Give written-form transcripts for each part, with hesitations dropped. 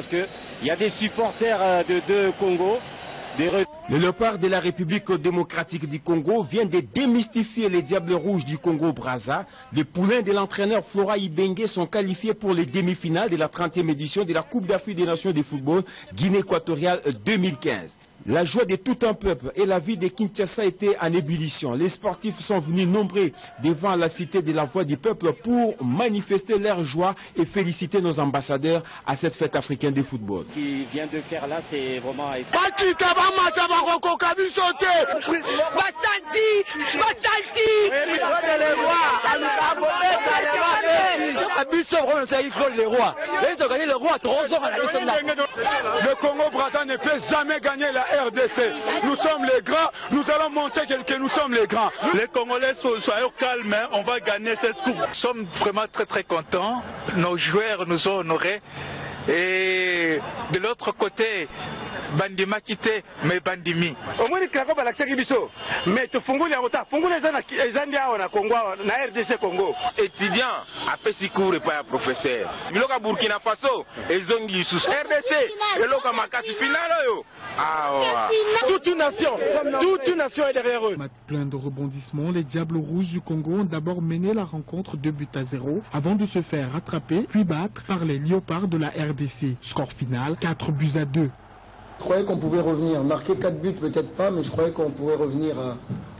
qu'il y a des supporters de Congo. Le léopard de la République démocratique du Congo vient de démystifier les Diables Rouges du Congo-Brazza. Les poulains de l'entraîneur Flora Ibenge sont qualifiés pour les demi-finales de la 30e édition de la Coupe d'Afrique des Nations de football Guinée équatoriale 2015. La joie de tout un peuple et la vie de Kinshasa était en ébullition. Les sportifs sont venus nombreux devant la cité de la voix du peuple pour manifester leur joie et féliciter nos ambassadeurs à cette fête africaine de football. Ce qu'il vient de faire là, c'est vraiment... Le Congo-Brazza ne peut jamais gagner la RDC. Nous sommes les grands, nous allons montrer que nous sommes les grands. Les Congolais, soyons calmes, on va gagner cette coupe. Nous sommes vraiment très contents. Nos joueurs nous ont honorés. Et de l'autre côté, Bandima quitté, mais Bandimi. Au moins, il y a l'accès biso. Mais tu fungu ya ota, fungu les Zandia na Congo, na RDC Congo. Étudiants, après si cours et pas professeur. Biloka Burkina Faso, ils ont dit sous RDC, et loka makasi final yo. Ah ouais. Toute une nation est derrière eux. Match plein de rebondissements, les Diables Rouges du Congo ont d'abord mené la rencontre 2-0 avant de se faire rattraper puis battre par les Léopards de la RDC. Score final 4-2. Je croyais qu'on pouvait revenir, marquer 4 buts peut-être pas, mais je croyais qu'on pouvait revenir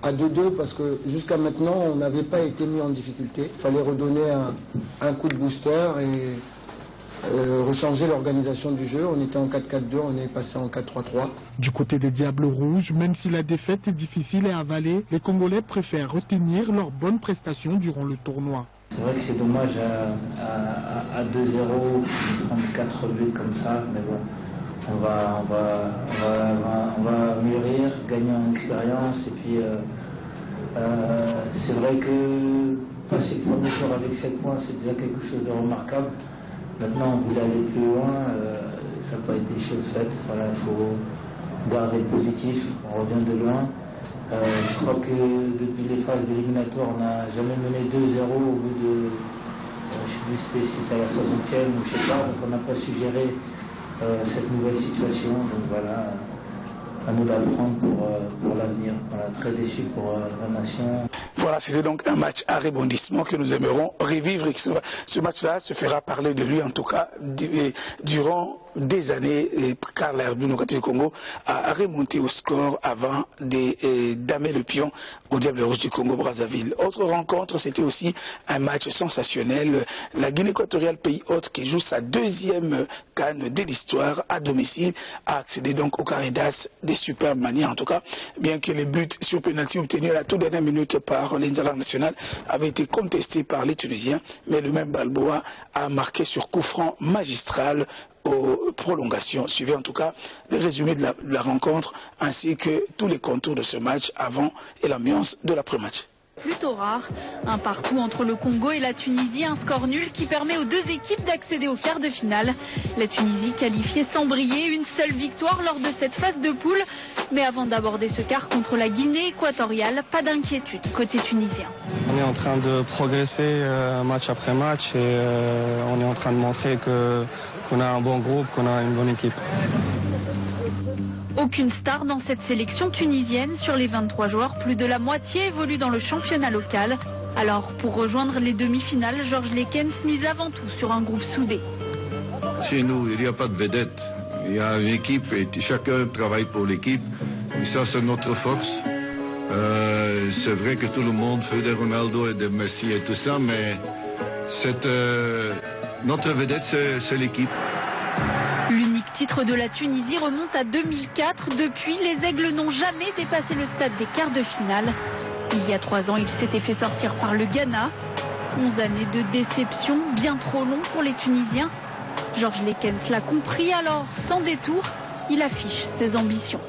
à 2-2 parce que jusqu'à maintenant on n'avait pas été mis en difficulté. Il fallait redonner un coup de booster et rechanger l'organisation du jeu. On était en 4-4-2, on est passé en 4-3-3. Du côté des Diables Rouges, même si la défaite est difficile à avaler, les Congolais préfèrent retenir leurs bonnes prestations durant le tournoi. C'est vrai que c'est dommage à 2-0, prendre 4 buts comme ça, mais bon. On va mûrir, gagner en expérience et puis c'est vrai que passer le premier tour avec 7 points c'est déjà quelque chose de remarquable. Maintenant on voulait aller plus loin, ça n'a pas été des choses faites, voilà, il faut garder le positif, on revient de loin. Je crois que depuis les phases éliminatoires on n'a jamais mené 2-0 au bout de, je sais plus si c'était à la 60e ou je sais pas, donc on n'a pas suggéré cette nouvelle situation, donc voilà, à nous d'apprendre pour l'avenir. Voilà, très déçu pour la nation. Voilà, c'était donc un match à rebondissement que nous aimerons revivre. Ce match-là se fera parler de lui, en tout cas, durant des années, car l'Air du Congo a remonté au score avant d'amener le pion au Diable Rouge du Congo-Brazzaville. Autre rencontre, c'était aussi un match sensationnel. La Guinée équatoriale, pays hôte, qui joue sa deuxième canne de l'histoire à domicile, a accédé donc au Caridas des superbes manières. En tout cas, bien que les buts sur pénalty obtenus à la toute dernière minute par l'international avaient été contestés par les Tunisiens, mais le même Balboa a marqué sur coup franc magistral aux prolongations. Suivez en tout cas le résumé de la rencontre ainsi que tous les contours de ce match avant et l'ambiance de l'après-match. Plutôt rare, un partout entre le Congo et la Tunisie, un score nul qui permet aux deux équipes d'accéder au quart de finale. La Tunisie qualifiée sans briller, une seule victoire lors de cette phase de poule. Mais avant d'aborder ce quart contre la Guinée équatoriale, pas d'inquiétude côté tunisien. On est en train de progresser match après match et on est en train de montrer qu'on a un bon groupe, qu'on a une bonne équipe. Aucune star dans cette sélection tunisienne. Sur les 23 joueurs, plus de la moitié évolue dans le championnat local. Alors, pour rejoindre les demi-finales, Georges Lekens mise avant tout sur un groupe soudé. Chez nous, il n'y a pas de vedette. Il y a une équipe et chacun travaille pour l'équipe. Et ça, c'est notre force. C'est vrai que tout le monde fait des Ronaldo et des Messi et tout ça, mais notre vedette, c'est l'équipe. L'unique titre de la Tunisie remonte à 2004. Depuis, les Aigles n'ont jamais dépassé le stade des quarts de finale. Il y a 3 ans, ils s'étaient fait sortir par le Ghana. 11 années de déception, bien trop long pour les Tunisiens. Georges Lekens l'a compris, alors, sans détour, il affiche ses ambitions.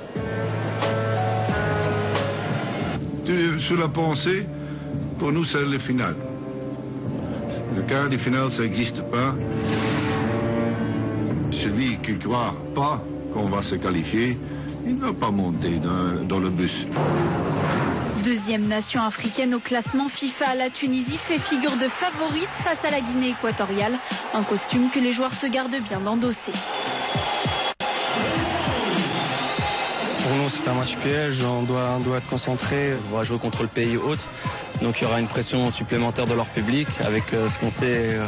Sur la pensée, pour nous, c'est le final. Le quart de finale, ça n'existe pas. Celui qui ne croit pas qu'on va se qualifier, il ne va pas monter dans le bus. Deuxième nation africaine au classement FIFA, la Tunisie fait figure de favorite face à la Guinée équatoriale. Un costume que les joueurs se gardent bien d'endosser. pour nous c'est un match piège, on doit être concentré, on va jouer contre le pays hôte, donc il y aura une pression supplémentaire de leur public avec ce qu'on sait,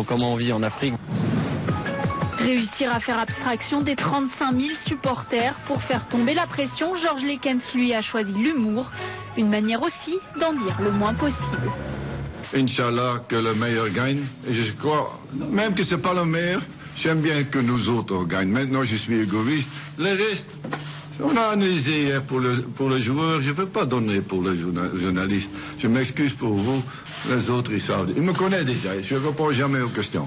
comment on vit en Afrique. Réussir à faire abstraction des 35 000 supporters pour faire tomber la pression, Georges Lekens lui a choisi l'humour, une manière aussi d'en dire le moins possible. Inch'Allah que le meilleur gagne. Et je crois, même que ce n'est pas le meilleur, j'aime bien que nous autres gagnent. Maintenant, je suis égoïste. Le reste, on a analysé hier pour le joueur. Je ne peux pas donner pour le journaliste. Je m'excuse pour vous. Les autres, ils savent. Ils me connaissent déjà. Je ne réponds jamais aux questions.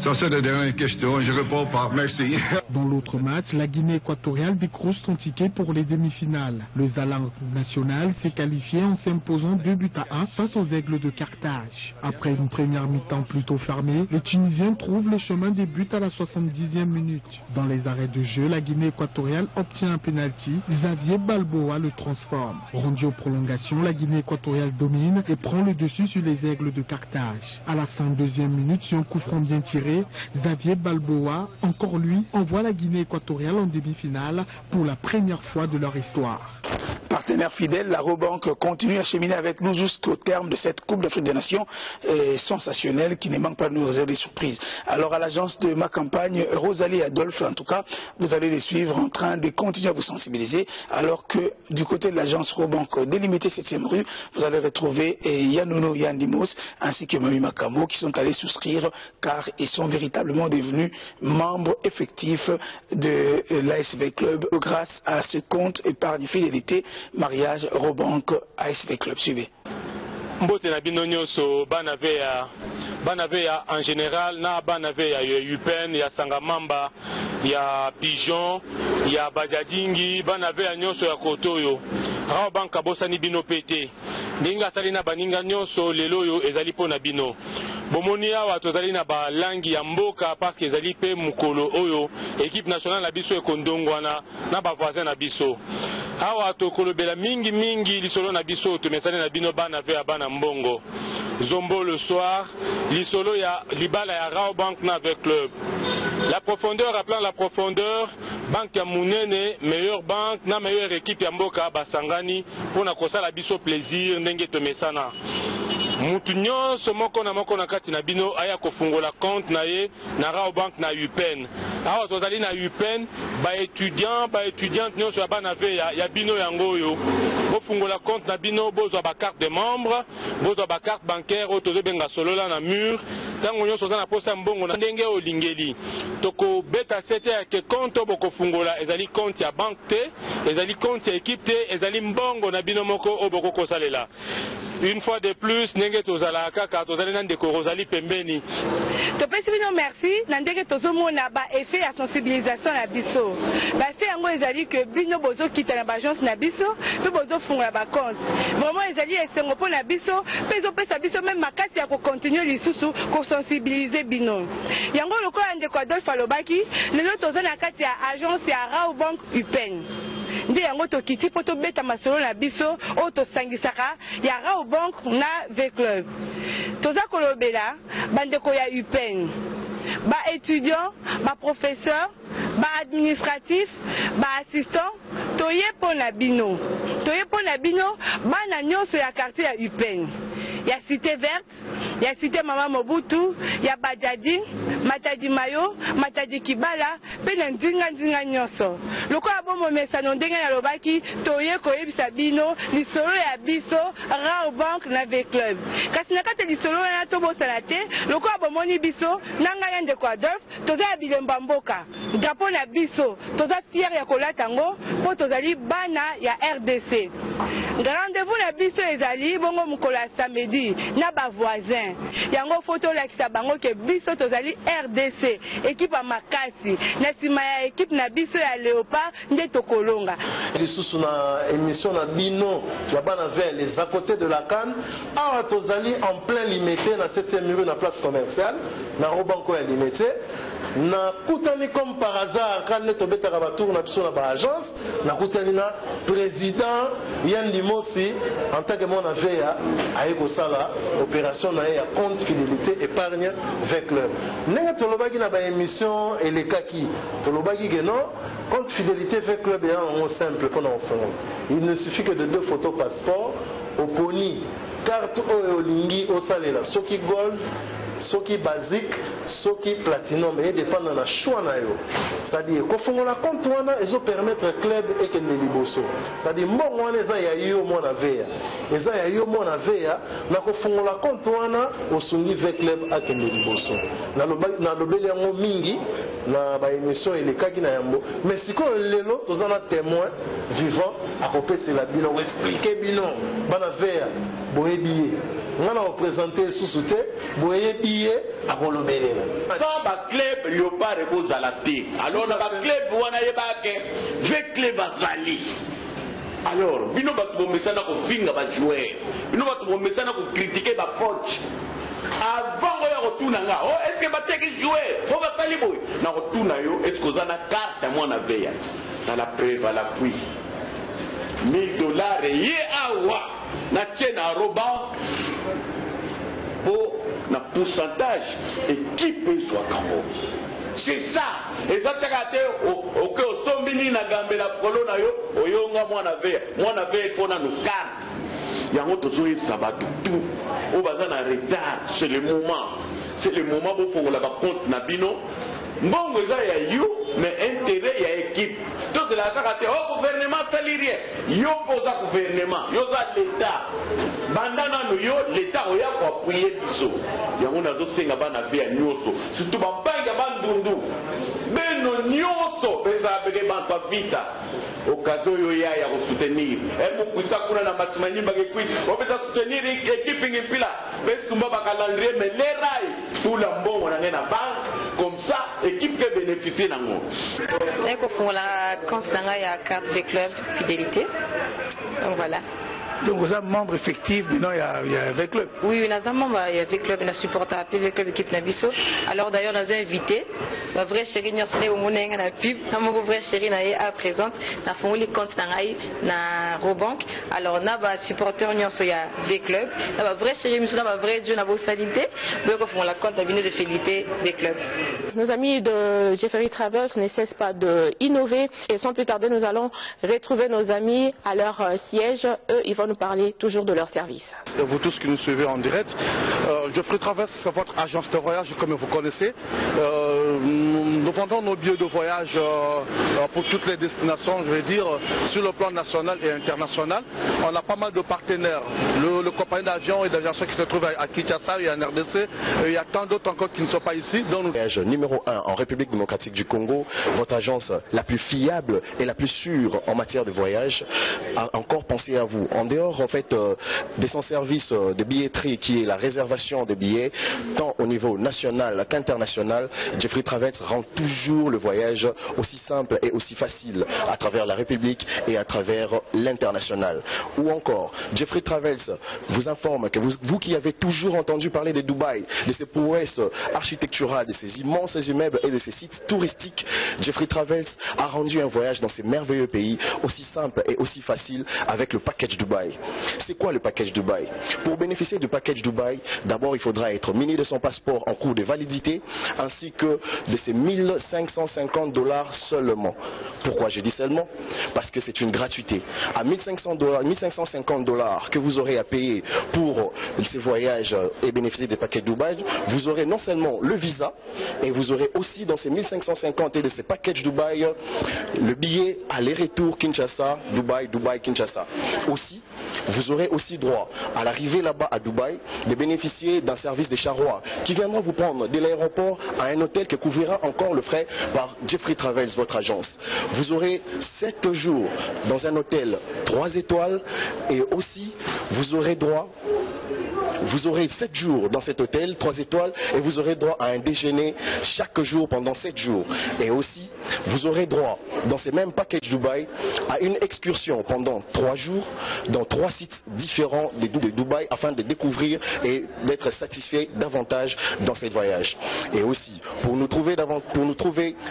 Ça, c'est la dernière question. Je ne réponds pas. Merci. Dans l'autre match, la Guinée équatoriale décroche son ticket pour les demi-finales. Le Zalang national s'est qualifié en s'imposant 2-1 face aux Aigles de Carthage. Après une première mi-temps plutôt fermée, les Tunisiens trouvent le chemin des buts à la 70e minute. Dans les arrêts de jeu, la Guinée équatoriale obtient un penalty. Xavier Balboa le transforme. Rendu aux prolongations, la Guinée équatoriale domine et prend le dessus sur les Aigles de Carthage. À la 102e minute, sur un coup franc bien tiré, Xavier Balboa, encore lui, envoie la Guinée équatoriale en demi-finale pour la première fois de leur histoire. Partenaire fidèle, la Rabobank continue à cheminer avec nous jusqu'au terme de cette Coupe d'Afrique des Nations sensationnelle qui ne manque pas de nous réserver des surprises. Alors à l'agence de ma campagne, Rosalie et Adolphe, en tout cas, vous allez les suivre en train de continuer à vous sensibiliser, alors que du côté de l'agence Rabobank délimitée 7e rue, vous allez retrouver Yanouno Yandimos ainsi que Mami Makamo qui sont allés souscrire car ils sont véritablement devenus membres effectifs de l'ASV Club grâce à ce compte épargne fidélité mariage Rabobank ASV Club. Suivez. Mbote na bino nyonso bana veya en général na bana veya UPEN ya Sangamamba ya Pigeon ya Bajadingi bana veya nyonso ya Kotoyo Rabobank abosani bino pete ndinga sali na baninga nyonso lelo yo ezali pona bino bomoni awa tozali na balangi ya mboka parce que ezali pe mukolo oyo équipe nationale na biso ekondongwana na bavoisin na biso awa tokolobela mingi lisolo na biso tumesani na bino bana veya bana mbongo Zombo le soir lisolo ya libala ya Rabobank na avec club la profondeur appelant la profondeur banque ya munene meilleure banque na meilleure équipe ya mboka basangani pona kosala biso plaisir ndenge tomesana mutu nyonso moko na kati na bino aya kofungola compte na ye na Rabobank na UPEN awa tozali na UPEN ba étudiante nyonso ya bana veya ya bino yango oyo bofungola compte na bino bozwa ba carte de membre bozwa ba carte bancaire oyo tozobenga solola na mur tango nyonso oza na posa mbongo na ndenge olingeli tokobeta sete ya ke compte oyo bokofungola ezali compte ya banque te ezali compte ya équipe te ezali mbongo na bino moko oyo bokokosalela. Une fois de plus, ndenge tozala kaka tozali na ndeko Rosalie pembeni. Topesi bino merci na ndenge tozomona ba effet ya sensibilisation na biso. Ba fait yango ezali que bino bozo kita na ba agence na biso, pe bozo fungola ba compte. Vraiment ezali esengo po na biso, pe ezopesa biso même makasi ya ko continuer lisusu ko sensibiliser bino. Yango lokola ndeko Adolphe alobaki, lelo tozana na kati ya agence ya Rabobank UPEN. Nde yango tokiti po tobeta masolo na biso o tosangisaka ya Rabobank na V Club. Toza kolobela bandeko ya UPEN, ba étudiant, ba professeur, ba administratif, ba assistant, toye pona bino. Toye pona bino bana nyonso ya quartier ya UPEN. Ya Cité Verte, ya Cité Mama Mobutu, ya Bajadi, Matadi Mayo, Matadi Kibala, pe na ndinga nyonso. Lokola bomo mesano ndenge na lobaki, toye koyebisa bino lisolo ya biso Rabobank na V Club. Kasi nakate lisolo na tobosana te, lokola bomoni biso nanga ya ndeko Adolphe, toza ya bilemba mboka. Drapeau na biso, toza fier ya kolata ngo, po tozali bana ya RDC. Rendez-vous na biso ezali bongo mukolo ya samedi na ba voisin. Yango photo lakisa bango ke biso tozali RDC, équipe makasi. Na sima ya équipe na biso ya Léopard nde tokolonga. Lisusu na émission na bino ya bana vers les à côté de la Cannes. Awa tozali en plein limité na 7e rue na place commerciale na Rabobank ya limité. Na kutani comme par hasard quand nous tobeta ka tour na biso na ba agence na kutani na président Yann Limosi en tant que mon aveya aye ko sala opération na ya compte fidélité et d'épargne avec club. N'est-ce tolobaki na ba émission et les kaki. Tolobaki que non, compte fidélité avec club est un simple pour l'enfant. Il ne suffit que de 2 photos passeport, au poni, carte au lingi au salela, soki gold, soki basique, soki platinum et dépend de la choix na yo. C'est-à-dire qu'on fait la compte wana et ça permettre club et que ne liboso. C'est-à-dire mon wana eza ya yo mon avea. Eza ya yo mon avea na ko fait la compte wana au sungi ve club a que ne liboso. Na lobeli yango mingi na ba émission et les kaki na yambo. Mais si ko lelo tozana témoin vivant à kopesa la bino expliquer bino bana vea boyebiye. On a représenté sous-souté, boye billet à Colombelela. Sans ba club Léopard repose à la thé. Alors na ba club wana yebake, ve club azali. Alors, bino batu bomesana ko finga ba joueur. Bino batu bomesana ko critiquer ba coach. Avant oya rotuna nga, oh est-ce que ba teki joueur, faut ba sali boy. Na rotuna yo, est-ce que za na carte moi na veya. Na la preuve à l'appui. $1000 ye awa. Na tienne à Roban pour na pourcentage équipe soit Congo. C'est ça. Et ça c'est au que au sombini na gambe la polo na yo oyonga mwana ve pona nous carte. Yango tozoyi sabatu tout. Au bazan na retard, c'est le moment pour la compte na bino. Mbongo eza ya yo mais intérêt ya équipe. Tout de la kaka au gouvernement sali rien. Yo poza gouvernement, yo za l'état. Bandana no yo l'état oya ko appuyer biso. Yango nazo senga bana via nyoso. Surtout ba banga bandundu. Beno nyoso beza bege ban pa vita. Occasion yo ya ko soutenir. Ebo kuisa kuna na batimani bage kwit. O beza soutenir équipe ngipila. Besumba ba calendrier mais les rails tout la mbongo na ngena banque comme ça équipe qui bénéficie d'ango. Et qu'on fait la compte dans la carte de club fidélité. Donc voilà. Donc vous êtes membre effectif, non, il y a avec club. Oui, nous sommes membres avec club, nous supportons avec club équipe Nabiso. Alors d'ailleurs, nous avons invité ma vraie chérie Nyorsene au monde na pub, notre vraie chérie na à présente, na font les comptes na Robank. Alors na ba supporter Nyorsoya avec club, na vraie chérie Miso, na vraie Dieu na fidélité, donc on font la compte à de fidélité avec club. Nos amis de Jeffrey Travels ne cessent pas d'innover et sans plus tarder, nous allons retrouver nos amis à leur siège. Eux, ils vont nous parler toujours de leur service. Vous tous qui nous suivez en direct, Jeffrey Travels, c'est votre agence de voyage comme vous connaissez. Nous vendons nos billets de voyage pour toutes les destinations, je vais dire, sur le plan national et international. On a pas mal de partenaires. Le compagnie d'avion et d'aviation qui se trouve à Kinshasa et en RDC. Il y a tant d'autres encore qui ne sont pas ici. Donc voyage numéro 1 en République démocratique du Congo, votre agence la plus fiable et la plus sûre en matière de voyage, a encore pensé à vous. En dehors en fait de son service de billetterie qui est la réservation de billets, tant au niveau national qu'international, Jeffrey Travels rend toujours le voyage aussi simple et aussi facile à travers la République et à travers l'international. Ou encore, Jeffrey Travels vous informe que vous qui avez toujours entendu parler de Dubaï, de ses prouesses architecturales, de ses immenses immeubles et de ses sites touristiques, Jeffrey Travels a rendu un voyage dans ces merveilleux pays aussi simple et aussi facile avec le package Dubaï. C'est quoi le package Dubaï? Pour bénéficier du package Dubaï, d'abord il faudra être muni de son passeport en cours de validité ainsi que de ses $1550 seulement. Pourquoi je dis seulement? Parce que c'est une gratuité. À $1550 que vous aurez à payer pour ces voyages et bénéficier des paquets Dubaï, vous aurez non seulement le visa et vous aurez aussi dans ces 1550 et de ces packages Dubaï le billet aller-retour Kinshasa, Dubaï, Kinshasa. Aussi, vous aurez aussi droit à l'arrivée là-bas à Dubaï de bénéficier d'un service de charroi qui viendra vous prendre de l'aéroport à un hôtel qui couvrira encore le frais par Jeffrey Travels, votre agence. Vous aurez 7 jours dans un hôtel 3 étoiles et aussi vous aurez droit. Vous aurez 7 jours dans cet hôtel, 3 étoiles, et vous aurez droit à un déjeuner chaque jour pendant 7 jours. Et aussi, vous aurez droit, dans ces mêmes packages Dubaï, à une excursion pendant 3 jours dans 3 sites différents de Dubaï afin de découvrir et d'être satisfait davantage dans ce voyage. Et aussi, pour nous trouver,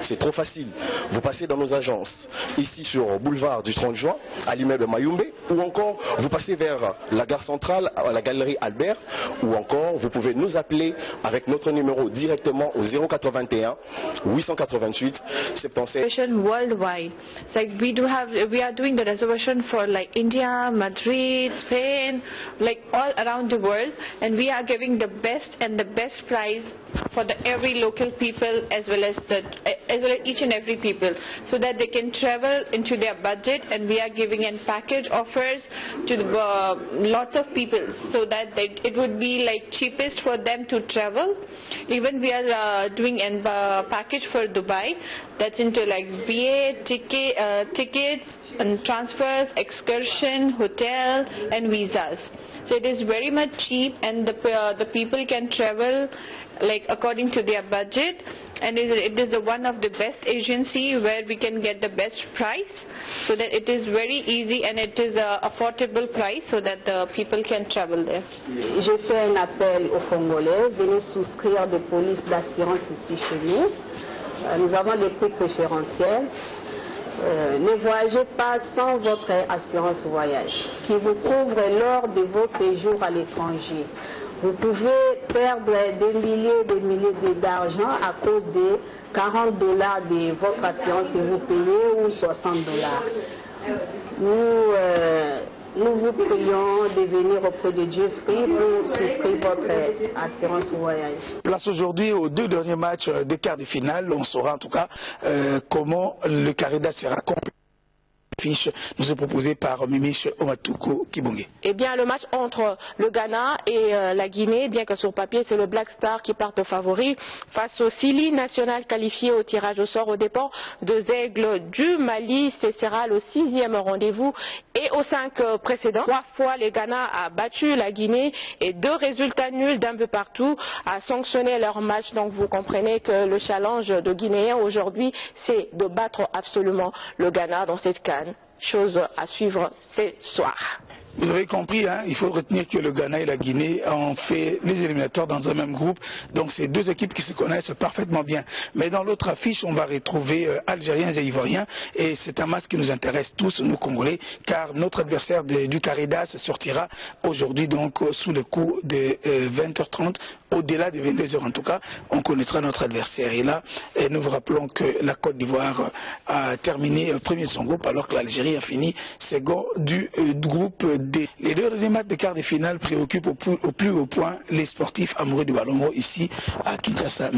c'est trop facile. Vous passez dans nos agences, ici sur boulevard du 30 juin, à l'immeuble Mayumbe, ou encore vous passez vers la gare centrale, à la galerie Albert, ou encore vous pouvez nous appeler avec notre numéro directement au 081 888 77. Worldwide. It's like we are doing the reservation for like India, Madrid, Spain, like all around the world, and we are giving the best and the best price for every local people as well as each and every people, so that they can travel into their budget, and we are giving in package offers to lots of people, so that it would be like cheapest for them to travel. Even we are doing a package for Dubai that's into like BA tickets and transfers, excursion, hotel and visas. So it is very much cheap, and the people can travel like according to their budget, and it is one of the best agency where we can get the best price, so that it is very easy and it is a affordable price, so that the people can travel there. Je fais un appel aux Congolais, venez souscrire des polices d'assurance ici chez nous. Nous avons des prix préférentiels. Ne voyagez pas sans votre assurance voyage qui vous couvre lors de vos séjours à l'étranger. Vous pouvez perdre des milliers d'argent à cause de $40 de votre assurance que vous payez ou $60. Nous vous prions de venir auprès de Jeffrey pour souscrire votre assurance voyage. Place aujourd'hui aux 2 derniers matchs de quart de finale. On saura en tout cas comment le Carida sera complet. Nous est proposé par Mimiche Omatuko Kibonge. Eh bien, le match entre le Ghana et la Guinée, bien que sur papier c'est le Black Star qui part favori face au Sili national qualifié au tirage au sort aux dépens de Aigles du Mali. Ce sera le 6e rendez-vous, et aux 5 précédents, 3 fois le Ghana a battu la Guinée et 2 résultats nuls d'un peu partout a sanctionné leur match. Donc vous comprenez que le challenge de Guinéens aujourd'hui, c'est de battre absolument le Ghana dans cette CAN. Chose à suivre ce soir. Vous avez compris, hein, il faut retenir que le Ghana et la Guinée ont fait les éliminatoires dans un même groupe. Donc c'est 2 équipes qui se connaissent parfaitement bien. Mais dans l'autre affiche, on va retrouver Algériens et Ivoiriens. Et c'est un match qui nous intéresse tous, nous Congolais, car notre adversaire du Caridas sortira aujourd'hui donc sous le coup de 20h30. Au-delà de 22h en tout cas, on connaîtra notre adversaire. Et là, nous vous rappelons que la Côte d'Ivoire a terminé premier de son groupe, alors que l'Algérie a fini second du groupe D. Les 2 derniers matchs de quart de finale préoccupent au plus haut point les sportifs amoureux du ballon ici à Kinshasa.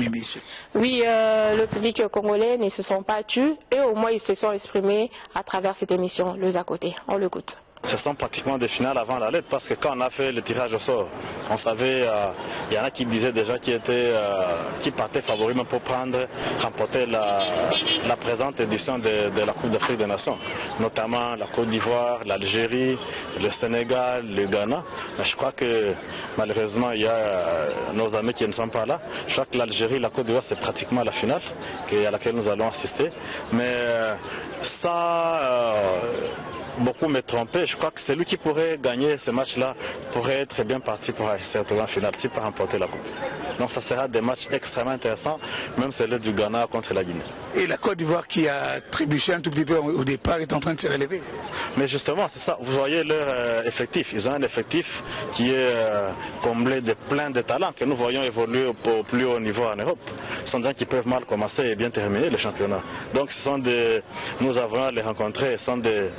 Oui, le public congolais ne se sont pas tus, et au moins ils se sont exprimés à travers cette émission, les à côté. On l'écoute. Ce sont pratiquement des finales avant la lettre, parce que quand on a fait le tirage au sort, on savait, il y en a qui disaient déjà qui partaient favoris pour remporter la présente édition de la Coupe d'Afrique des Nations, notamment la Côte d'Ivoire, l'Algérie, le Sénégal, le Ghana. Mais je crois que malheureusement il y a nos amis qui ne sont pas là. Je crois que l'Algérie et la Côte d'Ivoire c'est pratiquement la finale à laquelle nous allons assister. Mais ça... beaucoup me trompaient. Je crois que celui qui pourrait gagner ce match-là pourrait être bien parti pour se retrouver en finale, si pour remporter la Coupe. Donc ça sera des matchs extrêmement intéressants, même celui du Ghana contre la Guinée. Et la Côte d'Ivoire qui a trébuché un tout petit peu au départ est en train de se relever. Mais justement, c'est ça. Vous voyez leur effectif. Ils ont un effectif qui est comblé de plein de talents que nous voyons évoluer au plus haut niveau en Europe. Ce sont des gens qui peuvent mal commencer et bien terminer le championnat. Donc ce sont nous avons à les rencontrer, ce sont des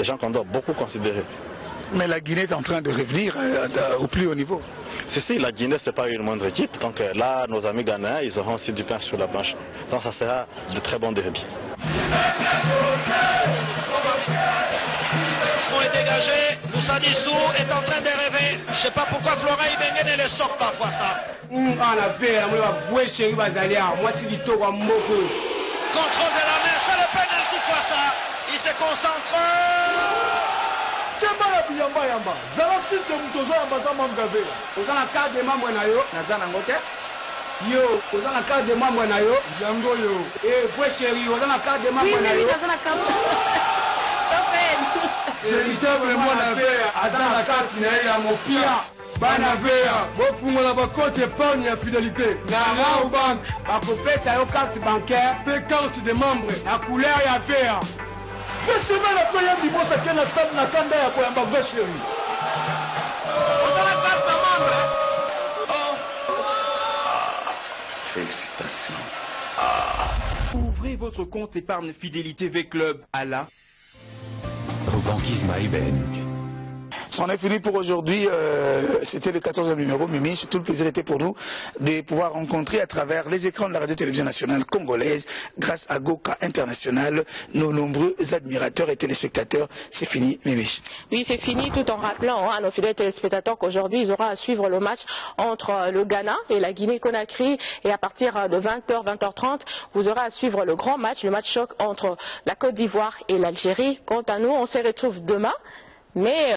gens qu'on doit beaucoup considérer. Mais la Guinée est en train de revenir au plus haut niveau. Si, la Guinée, ce n'est pas une moindre équipe. Donc là, nos amis ghanéens, ils auront aussi du pain sur la planche. Donc ça sera de très bons derby. Ont été dégagés. Moussa Dissou est en train de rêver. Je ne sais pas pourquoi Flora Ibenge ne le sort parfois ça. Contrôle de la main, c'est le penalty quoi ça. Il se concentre. Chembala biyamba yamba. Zala site mutozo yamba za mamgabe. Ozana carte de membre na yo, na zana ngote. Yo, ozana carte de membre na yo, yango yo. Eh, foi chéri, ozana carte de membre na yo. Oui, ozana carte. Véritable moi na veya, azana carte na ya mopia. Bana veya, bofungola bakote épargne ya fidélité. Na Rao Bank, bakopesa yo carte bancaire, pe carte de membre, la couleur ya veya. C'est la première dimanche qui est la kanda ya koyamba vesheri. On a la carte de membre. Félicitations. Ouvrez votre compte épargne fidélité V-Club à la Banquise MyBank. C'en est fini pour aujourd'hui. C'était le 14e numéro. Mimi, tout le plaisir était pour nous de pouvoir rencontrer à travers les écrans de la radio-télévision nationale congolaise, grâce à Goka International, nos nombreux admirateurs et téléspectateurs. C'est fini, Mimi. Oui, c'est fini, tout en rappelant à nos fidèles téléspectateurs qu'aujourd'hui, ils auront à suivre le match entre le Ghana et la Guinée-Conakry. Et à partir de 20h, 20h30, vous aurez à suivre le grand match, le match choc entre la Côte d'Ivoire et l'Algérie. Quant à nous, on se retrouve demain. Mais